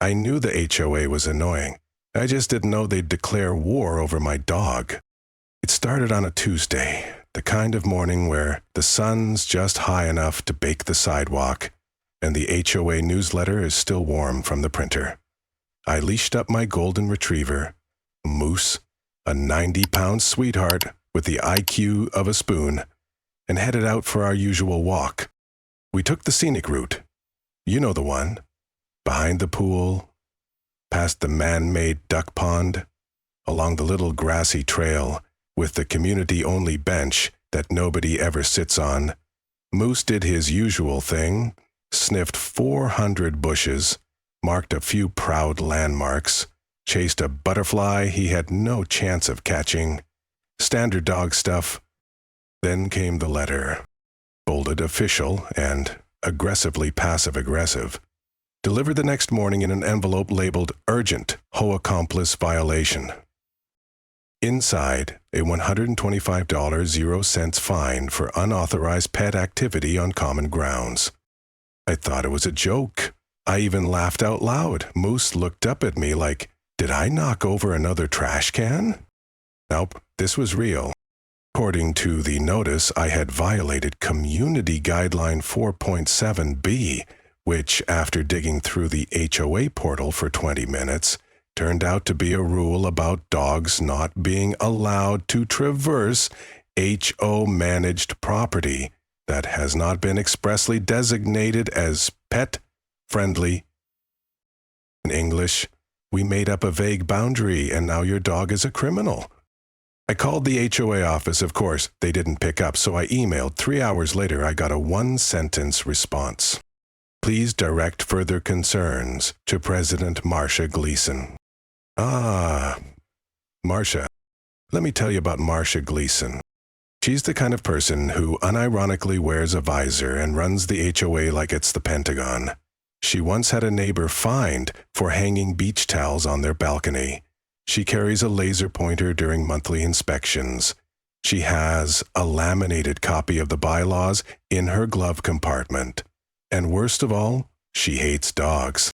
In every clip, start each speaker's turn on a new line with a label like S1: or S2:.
S1: I knew the HOA was annoying. I just didn't know they'd declare war over my dog. It started on a Tuesday, the kind of morning where the sun's just high enough to bake the sidewalk, and the HOA newsletter is still warm from the printer. I leashed up my golden retriever, Moose, a 90-pound sweetheart with the IQ of a spoon, and headed out for our usual walk. We took the scenic route. You know the one. Behind the pool, past the man-made duck pond, along the little grassy trail with the community-only bench that nobody ever sits on. Moose did his usual thing, sniffed 400 bushes, marked a few proud landmarks, chased a butterfly he had no chance of catching. Standard dog stuff. Then came the letter, bolded official and aggressively passive-aggressive, delivered the next morning in an envelope labeled Urgent HOA Accomplice Violation. Inside, a $125.00 fine for unauthorized pet activity on common grounds. I thought it was a joke. I even laughed out loud. Moose looked up at me like, did I knock over another trash can? Nope, this was real. According to the notice, I had violated Community Guideline 4.7b, which, after digging through the HOA portal for 20 minutes, turned out to be a rule about dogs not being allowed to traverse HO-managed property that has not been expressly designated as pet-friendly. In English, we made up a vague boundary, and now your dog is a criminal. I called the HOA office. Of course, they didn't pick up, so I emailed. 3 hours later, I got a one-sentence response. Please direct further concerns to President Marcia Gleason. Ah, Marcia. Let me tell you about Marcia Gleason. She's the kind of person who unironically wears a visor and runs the HOA like it's the Pentagon. She once had a neighbor fined for hanging beach towels on their balcony. She carries a laser pointer during monthly inspections. She has a laminated copy of the bylaws in her glove compartment. And worst of all, she hates dogs.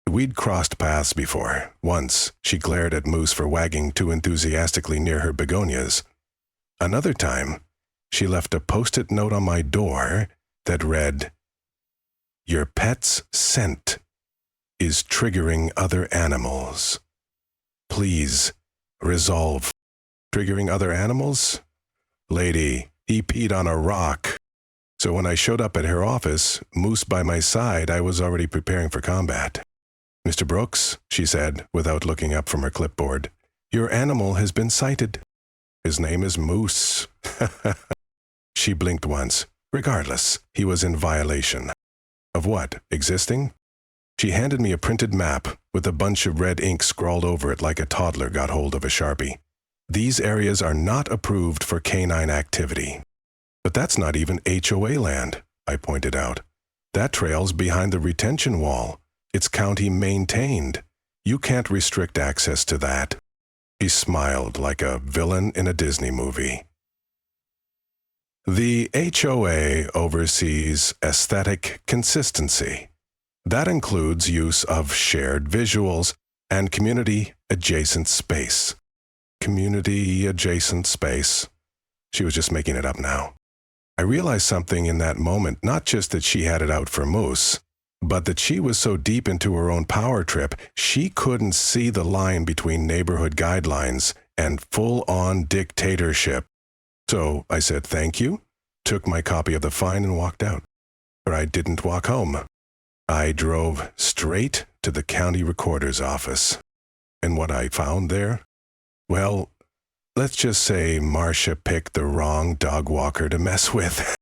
S1: We'd crossed paths before. Once, she glared at Moose for wagging too enthusiastically near her begonias. Another time, she left a post-it note on my door that read, "Your pet's scent is triggering other animals. Please resolve." Triggering other animals? Lady, he peed on a rock. So when I showed up at her office, Moose by my side, I was already preparing for combat. "Mr. Brooks," she said, without looking up from her clipboard, "your animal has been cited. His name is Moose." She blinked once. Regardless, he was in violation. Of what? Existing? She handed me a printed map with a bunch of red ink scrawled over it like a toddler got hold of a Sharpie. These areas are not approved for canine activity. But that's not even HOA land, I pointed out. That trail's behind the retention wall. It's county maintained. You can't restrict access to that. He smiled like a villain in a Disney movie. The HOA oversees aesthetic consistency. That includes use of shared visuals and community-adjacent space. Community-adjacent space. She was just making it up now. I realized something in that moment, not just that she had it out for Moose, but that she was so deep into her own power trip, she couldn't see the line between neighborhood guidelines and full-on dictatorship. So I said thank you, took my copy of the fine and walked out. But I didn't walk home. I drove straight to the county recorder's office. And what I found there? Well, let's just say Marcia picked the wrong dog walker to mess with.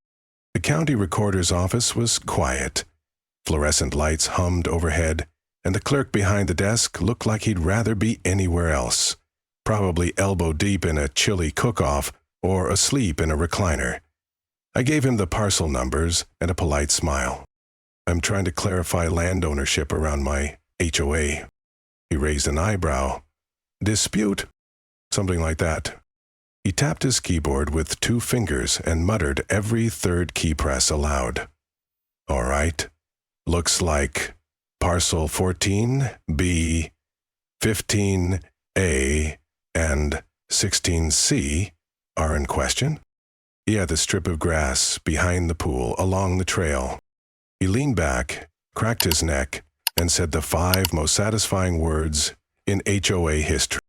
S1: The county recorder's office was quiet. Fluorescent lights hummed overhead, and the clerk behind the desk looked like he'd rather be anywhere else, probably elbow-deep in a chili cook-off or asleep in a recliner. I gave him the parcel numbers and a polite smile. "I'm trying to clarify land ownership around my HOA." He raised an eyebrow. "Dispute?" Something like that. He tapped his keyboard with 2 fingers and muttered every third key press aloud. "All right. Looks like parcel 14B, 15A, and 16C are in question? Yeah, the strip of grass behind the pool along the trail. He leaned back, cracked his neck, and said the 5 most satisfying words in HOA history,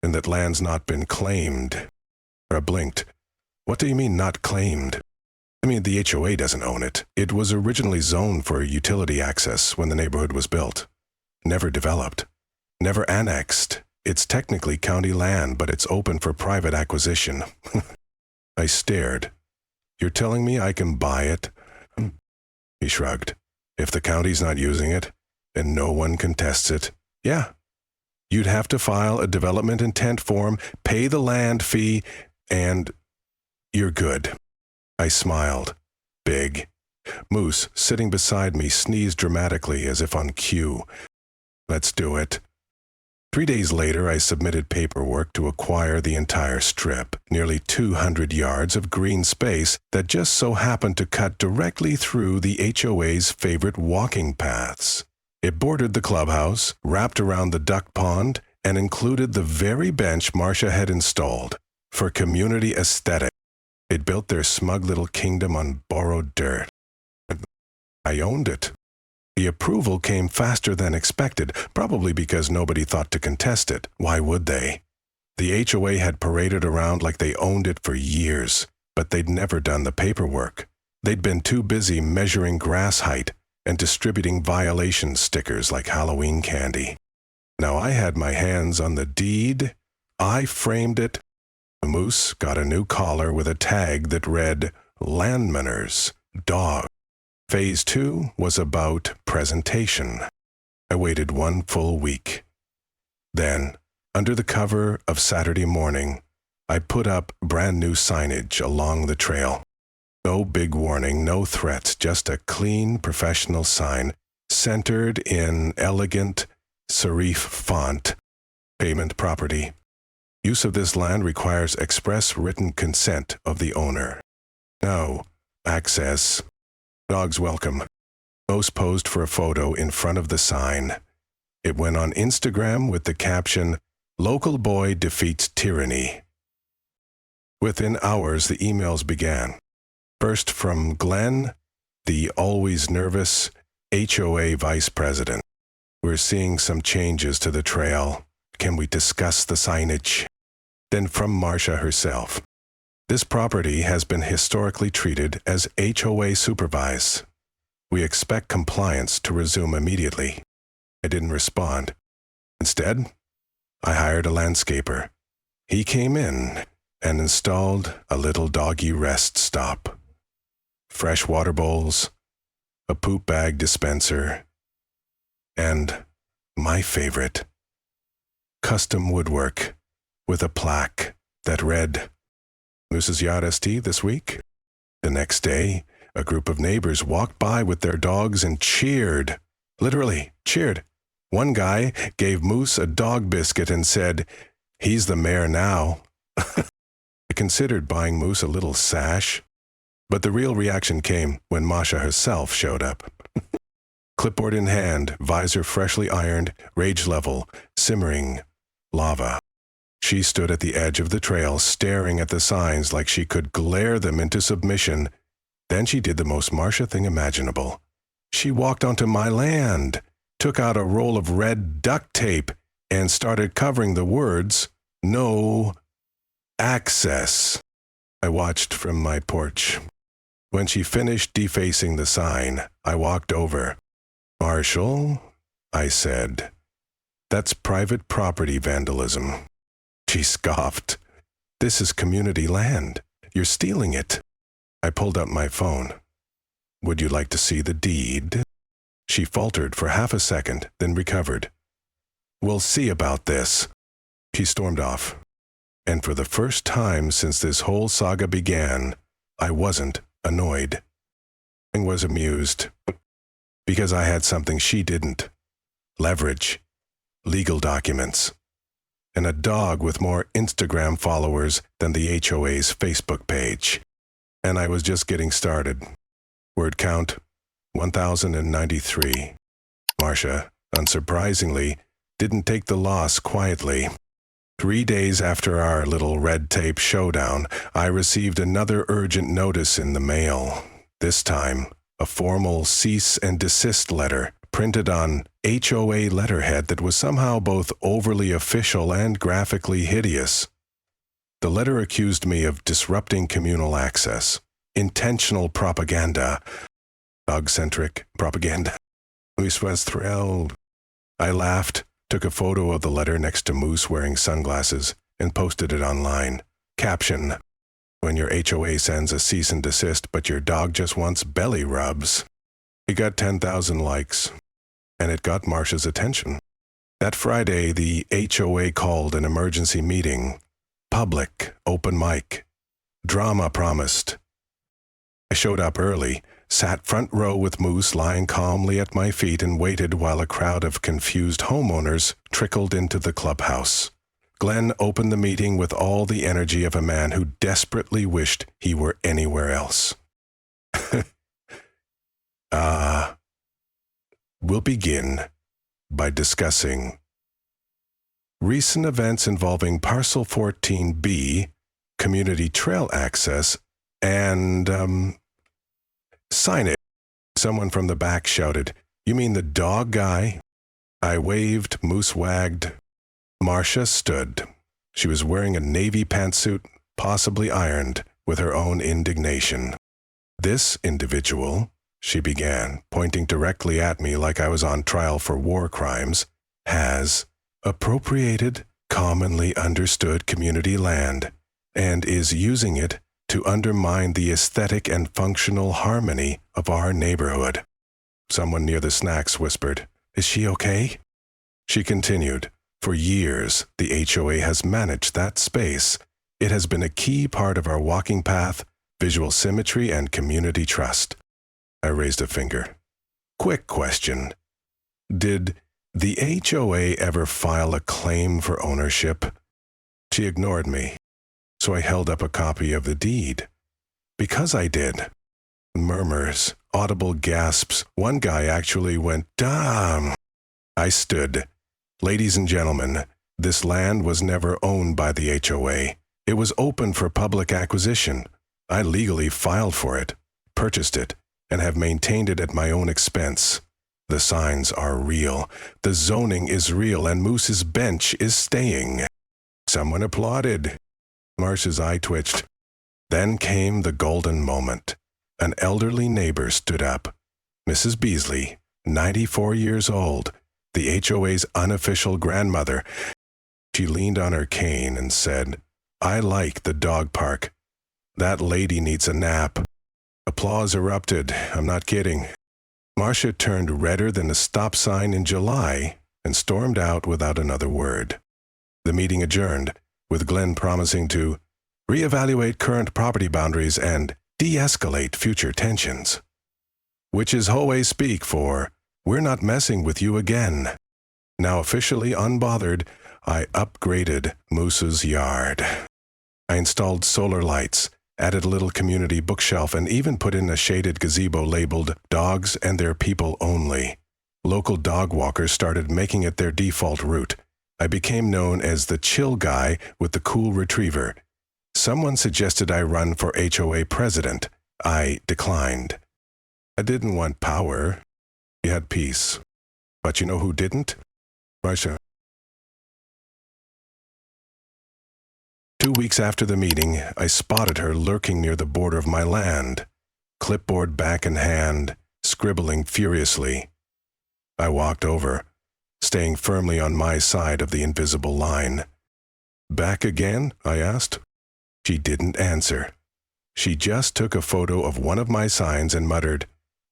S1: and that land's not been claimed. I blinked. What do you mean, not claimed? I mean, the HOA doesn't own it. It was originally zoned for utility access when the neighborhood was built. Never developed. Never annexed. It's technically county land, but it's open for private acquisition. I stared. You're telling me I can buy it? He shrugged. If the county's not using it, and no one contests it, yeah. You'd have to file a development intent form, pay the land fee, and you're good. I smiled. Big. Moose, sitting beside me, sneezed dramatically as if on cue. Let's do it. 3 days later, I submitted paperwork to acquire the entire strip, nearly 200 yards of green space that just so happened to cut directly through the HOA's favorite walking paths. It bordered the clubhouse, wrapped around the duck pond, and included the very bench Marcia had installed. For community aesthetic, it built their smug little kingdom on borrowed dirt. I owned it. The approval came faster than expected, probably because nobody thought to contest it. Why would they? The HOA had paraded around like they owned it for years, but they'd never done the paperwork. They'd been too busy measuring grass height and distributing violation stickers like Halloween candy. Now I had my hands on the deed. I framed it. Moose got a new collar with a tag that read, Landmanners, Dog. Phase 2 was about presentation. I waited 1 full week. Then, under the cover of Saturday Morning, I put up brand new signage along the trail. No big warning, no threats, just a clean, professional sign centered in elegant serif font. Payment property. Use of this land requires express written consent of the owner. No access. Dogs welcome. Moose posed for a photo in front of the sign. It went on Instagram with the caption, Local boy defeats tyranny. Within hours, the emails began. First from Glenn, the always nervous HOA vice president. We're seeing some changes to the trail. Can we discuss the signage? Then from Marcia herself. This property has been historically treated as HOA supervised. We expect compliance to resume immediately. I didn't respond. Instead, I hired a landscaper. He came in and installed a little doggy rest stop. Fresh water bowls, a poop bag dispenser, and my favorite, custom woodwork with a plaque that read, Moose's Yacht ST this week. The next day, a group of neighbors walked by with their dogs and cheered. Literally, cheered. One guy gave Moose a dog biscuit and said, He's the mayor now. I considered buying Moose a little sash, but the real reaction came when Masha herself showed up. Clipboard in hand, visor freshly ironed, rage level, simmering, lava. She stood at the edge of the trail, staring at the signs like she could glare them into submission. Then she did the most Marcia thing imaginable. She walked onto my land, took out a roll of red duct tape, and started covering the words, No access. I watched from my porch. When she finished defacing the sign, I walked over. Marshall, I said, that's private property vandalism. She scoffed. This is community land. You're stealing it. I pulled up my phone. Would you like to see the deed? She faltered for half a second, then recovered. We'll see about this. She stormed off. And for the first time since this whole saga began, I wasn't annoyed. I was amused. Because I had something she didn't. Leverage. Legal documents. And a dog with more Instagram followers than the HOA's Facebook page. And I was just getting started. Word count, 1,093. Marcia, unsurprisingly, didn't take the loss quietly. 3 days after our little red tape showdown, I received another urgent notice in the mail. This time, a formal cease and desist letter printed on HOA letterhead that was somehow both overly official and graphically hideous. The letter accused me of disrupting communal access, intentional propaganda, dog-centric propaganda. Moose was thrilled. I laughed, took a photo of the letter next to Moose wearing sunglasses, and posted it online. Caption: when your HOA sends a cease and desist, but your dog just wants belly rubs. It got 10,000 likes, and it got Marcia's attention. That Friday, the HOA called an emergency meeting. Public, open mic. Drama promised. I showed up early, sat front row with Moose lying calmly at my feet, and waited while a crowd of confused homeowners trickled into the clubhouse. Glenn opened the meeting with all the energy of a man who desperately wished he were anywhere else. We'll begin by discussing recent events involving Parcel 14B, community trail access, and, sign it. Someone from the back shouted, "You mean the dog guy?" I waved, Moose wagged. Marcia stood. She was wearing a navy pantsuit, possibly ironed, with her own indignation. "This individual," she began, pointing directly at me like I was on trial for war crimes, "has appropriated commonly understood community land and is using it to undermine the aesthetic and functional harmony of our neighborhood." Someone near the snacks whispered, "Is she okay?" She continued, "For years, the HOA has managed that space. It has been a key part of our walking path, visual symmetry, and community trust." I raised a finger. "Quick question. Did the HOA ever file a claim for ownership?" She ignored me, so I held up a copy of the deed. "Because I did." Murmurs, audible gasps. One guy actually went, "Damn." I stood. "Ladies and gentlemen, this land was never owned by the HOA. It was open for public acquisition. I legally filed for it, purchased it, and have maintained it at my own expense. The signs are real. The zoning is real, and Moose's bench is staying." Someone applauded. Marcia's eye twitched. Then came the golden moment. An elderly neighbor stood up. Mrs. Beasley, 94 years old, the HOA's unofficial grandmother. She leaned on her cane and said, "I like the dog park. That lady needs a nap." Applause erupted. I'm not kidding. Marcia turned redder than a stop sign in July and stormed out without another word. The meeting adjourned, with Glenn promising to reevaluate current property boundaries and de-escalate future tensions. Which is HOA speak for, "We're not messing with you again." Now officially unbothered, I upgraded Moose's yard. I installed solar lights, added a little community bookshelf, and even put in a shaded gazebo labeled "Dogs and Their People Only." Local dog walkers started making it their default route. I became known as the chill guy with the cool retriever. Someone suggested I run for HOA president. I declined. I didn't want power. I had peace. But you know who didn't? Marcia. 2 weeks after the meeting, I spotted her lurking near the border of my land, clipboard back in hand, scribbling furiously. I walked over, staying firmly on my side of the invisible line. "Back again?" I asked. She didn't answer. She just took a photo of one of my signs and muttered,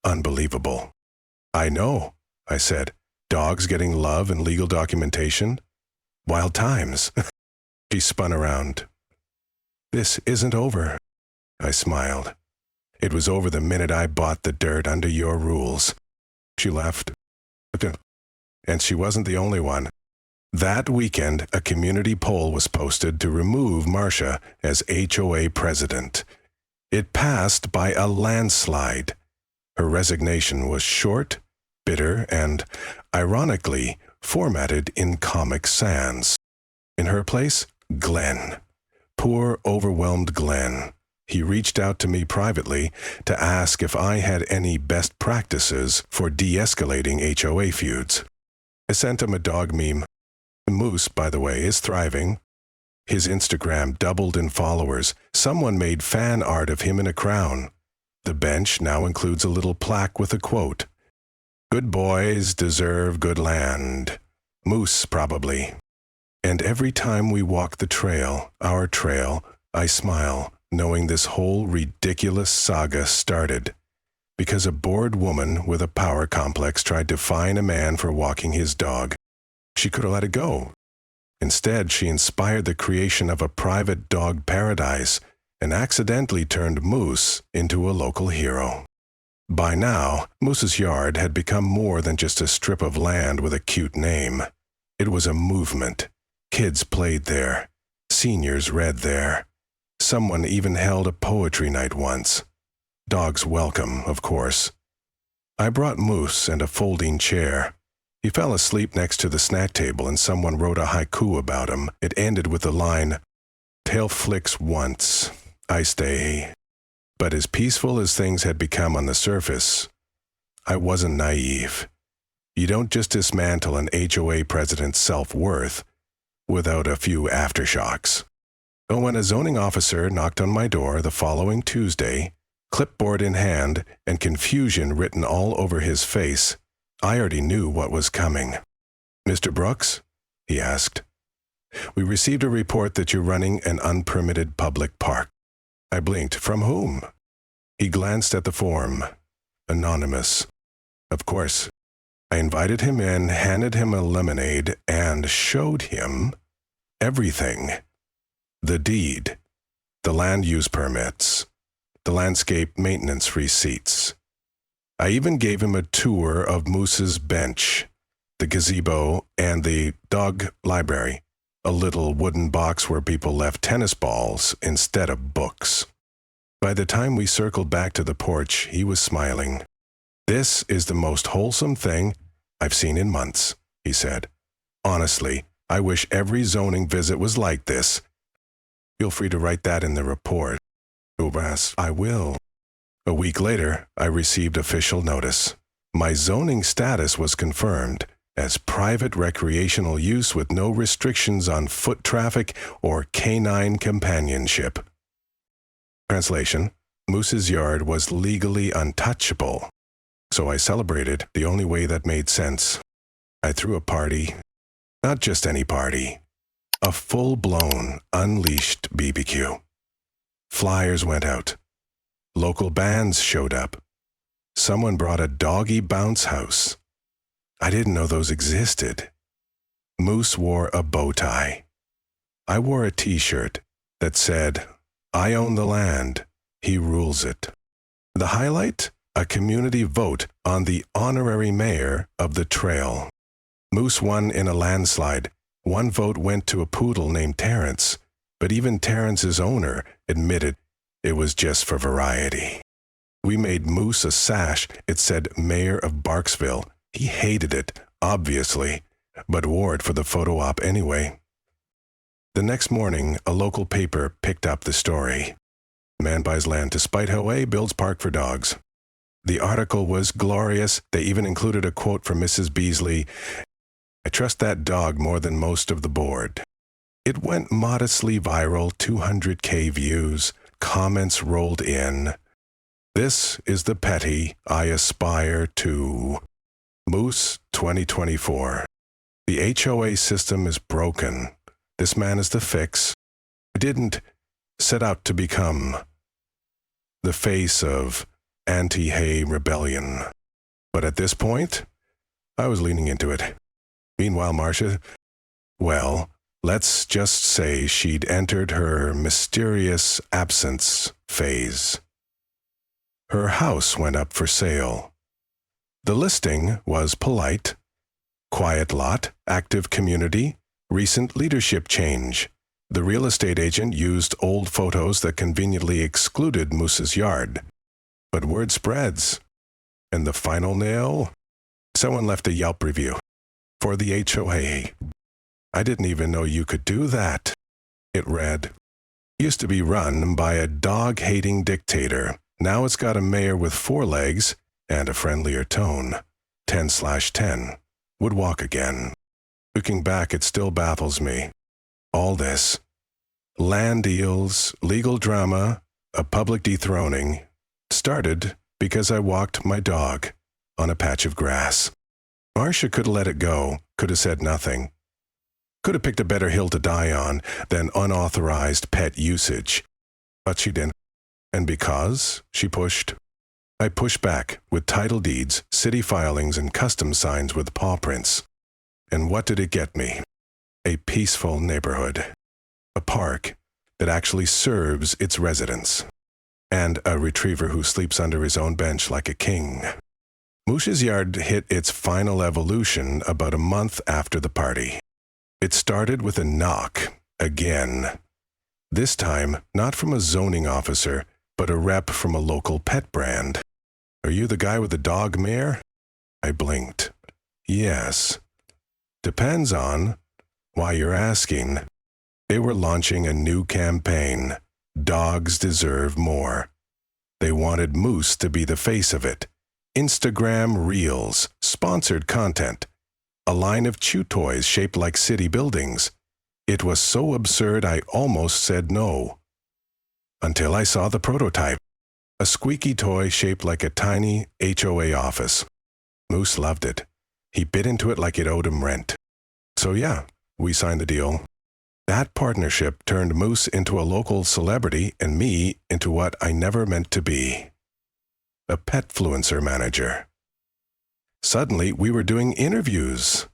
S1: "Unbelievable." "I know," I said. "Dogs getting love and legal documentation? Wild times." She spun around. "This isn't over." I smiled. "It was over the minute I bought the dirt under your rules." She laughed. And she wasn't the only one. That weekend, a community poll was posted to remove Marcia as HOA president. It passed by a landslide. Her resignation was short, bitter and, ironically, formatted in Comic Sans. In her place, Glenn. Poor, overwhelmed Glenn. He reached out to me privately to ask if I had any best practices for de-escalating HOA feuds. I sent him a dog meme. Moose, by the way, is thriving. His Instagram doubled in followers. Someone made fan art of him in a crown. The bench now includes a little plaque with a quote. "Good boys deserve good land." Moose, probably. And every time we walk the trail, our trail, I smile, knowing this whole ridiculous saga started because a bored woman with a power complex tried to fine a man for walking his dog. She could have let it go. Instead, she inspired the creation of a private dog paradise and accidentally turned Moose into a local hero. By now, Moose's yard had become more than just a strip of land with a cute name. It was a movement. Kids played there. Seniors read there. Someone even held a poetry night once. Dogs welcome, of course. I brought Moose and a folding chair. He fell asleep next to the snack table and someone wrote a haiku about him. It ended with the line, "Tail flicks once, I stay." But as peaceful as things had become on the surface, I wasn't naive. You don't just dismantle an HOA president's self-worth without a few aftershocks. But when a zoning officer knocked on my door the following Tuesday, clipboard in hand and confusion written all over his face, I already knew what was coming. "Mr. Brooks?" he asked. "We received a report that you're running an unpermitted public park." I blinked. "From whom?" He glanced at the form. Anonymous. Of course. I invited him in, handed him a lemonade, and showed him everything. The deed, the land use permits, the landscape maintenance receipts. I even gave him a tour of Moose's bench, the gazebo, and the dog library, a little wooden box where people left tennis balls instead of books. By the time we circled back to the porch, he was smiling. "This is the most wholesome thing I've seen in months," he said. "Honestly, I wish every zoning visit was like this." Feel free to write that in the report. Yes, I will. A week later, I received official notice. My zoning status was confirmed as private recreational use with no restrictions on foot traffic or canine companionship. Translation: Moose's yard was legally untouchable. So I celebrated the only way that made sense. I threw a party. Not just any party. A full-blown, unleashed BBQ. Flyers went out. Local bands showed up. Someone brought a doggy bounce house. I didn't know those existed. Moose wore a bow tie. I wore a t-shirt that said, "I own the land, he rules it." The highlight? A community vote on the honorary mayor of the trail. Moose won in a landslide. One vote went to a poodle named Terrence, but even Terrence's owner admitted it was just for variety. We made Moose a sash. It said Mayor of Barksville. He hated it, obviously, but wore it for the photo op anyway. The next morning, a local paper picked up the story. Man buys land to spite HOA, builds park for dogs. The article was glorious. They even included a quote from Mrs. Beasley, "I trust that dog more than most of the board." It went modestly viral, 200K views. Comments rolled in. "This is the petty I aspire to." Moose 2024. The HOA system is broken. This man is the fix. I didn't set out to become the face of anti-hay rebellion. But at this point, I was leaning into it. Meanwhile, Marcia, well, let's just say she'd entered her mysterious absence phase. Her house went up for sale. The listing was polite. Quiet lot, active community, recent leadership change. The real estate agent used old photos that conveniently excluded Moose's yard. But word spreads. And the final nail? Someone left a Yelp review for the HOA. I didn't even know you could do that. It read, used to be run by a dog-hating dictator. Now it's got a mayor with 4 legs and a friendlier tone. 10/10. Would walk again. Looking back, it still baffles me. All this. Land deals, legal drama, a public dethroning, started because I walked my dog on a patch of grass. Marcia could have let it go, could have said nothing. Could have picked a better hill to die on than unauthorized pet usage. But she didn't. And because she pushed, I pushed back with title deeds, city filings, and custom signs with paw prints. And what did it get me? A peaceful neighborhood. A park that actually serves its residents. And a retriever who sleeps under his own bench like a king. Moosh's yard hit its final evolution about a month after the party. It started with a knock, again. This time, not from a zoning officer, but a rep from a local pet brand. Are you the guy with the dog mare? I blinked. Yes. Depends on why you're asking. They were launching a new campaign. Dogs deserve more. They wanted Moose to be the face of it. Instagram Reels, sponsored content, a line of chew toys shaped like city buildings. It was so absurd I almost said no. Until I saw the prototype, a squeaky toy shaped like a tiny HOA office. Moose loved it. He bit into it like it owed him rent. So yeah, we signed the deal. That partnership turned Moose into a local celebrity and me into what I never meant to be. A petfluencer manager. Suddenly, we were doing interviews.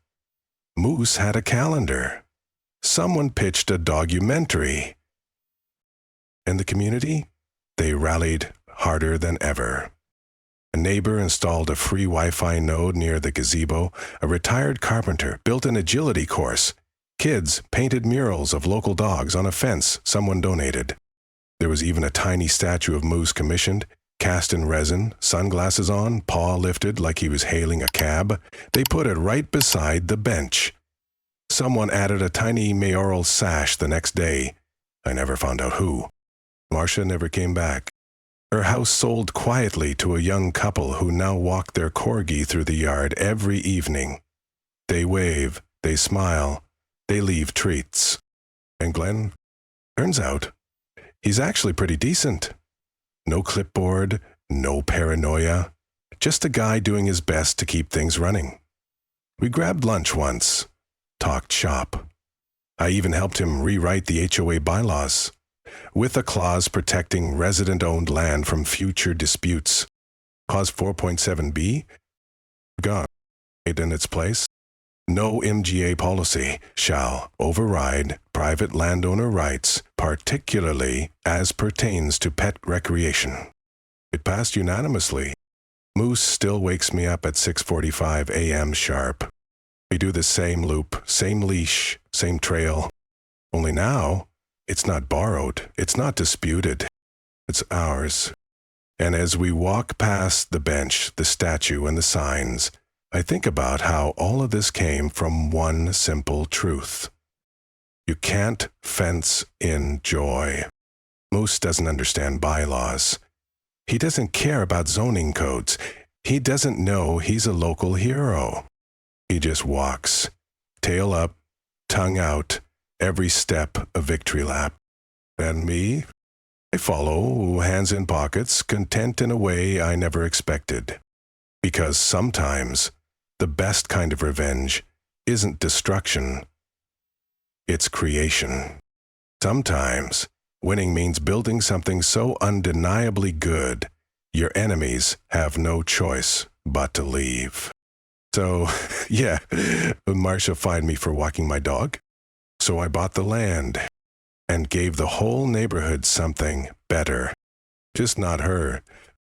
S1: Moose had a calendar. Someone pitched a documentary. And the community? They rallied harder than ever. A neighbor installed a free Wi-Fi node near the gazebo. A retired carpenter built an agility course. Kids painted murals of local dogs on a fence someone donated. There was even a tiny statue of Moose commissioned, cast in resin, sunglasses on, paw lifted like he was hailing a cab. They put it right beside the bench. Someone added a tiny mayoral sash the next day. I never found out who. Marcia never came back. Her house sold quietly to a young couple who now walk their corgi through the yard every evening. They wave, they smile, they leave treats. And Glenn? Turns out, he's actually pretty decent. No clipboard, no paranoia, just a guy doing his best to keep things running. We grabbed lunch once, talked shop. I even helped him rewrite the HOA bylaws, with a clause protecting resident-owned land from future disputes. Clause 4.7b, gone, in its place. No MGA policy shall override private landowner rights, particularly as pertains to pet recreation. It passed unanimously. Moose still wakes me up at 6:45 a.m. sharp. We do the same loop, same leash, same trail. Only now, it's not borrowed, it's not disputed. It's ours. And as we walk past the bench, the statue, and the signs, I think about how all of this came from one simple truth. You can't fence in joy. Moose doesn't understand bylaws. He doesn't care about zoning codes. He doesn't know he's a local hero. He just walks, tail up, tongue out, every step a victory lap. And me? I follow, hands in pockets, content in a way I never expected. Because sometimes, the best kind of revenge isn't destruction, it's creation. Sometimes, winning means building something so undeniably good, your enemies have no choice but to leave. So, yeah, Marcia fined me for walking my dog. So I bought the land and gave the whole neighborhood something better. Just not her.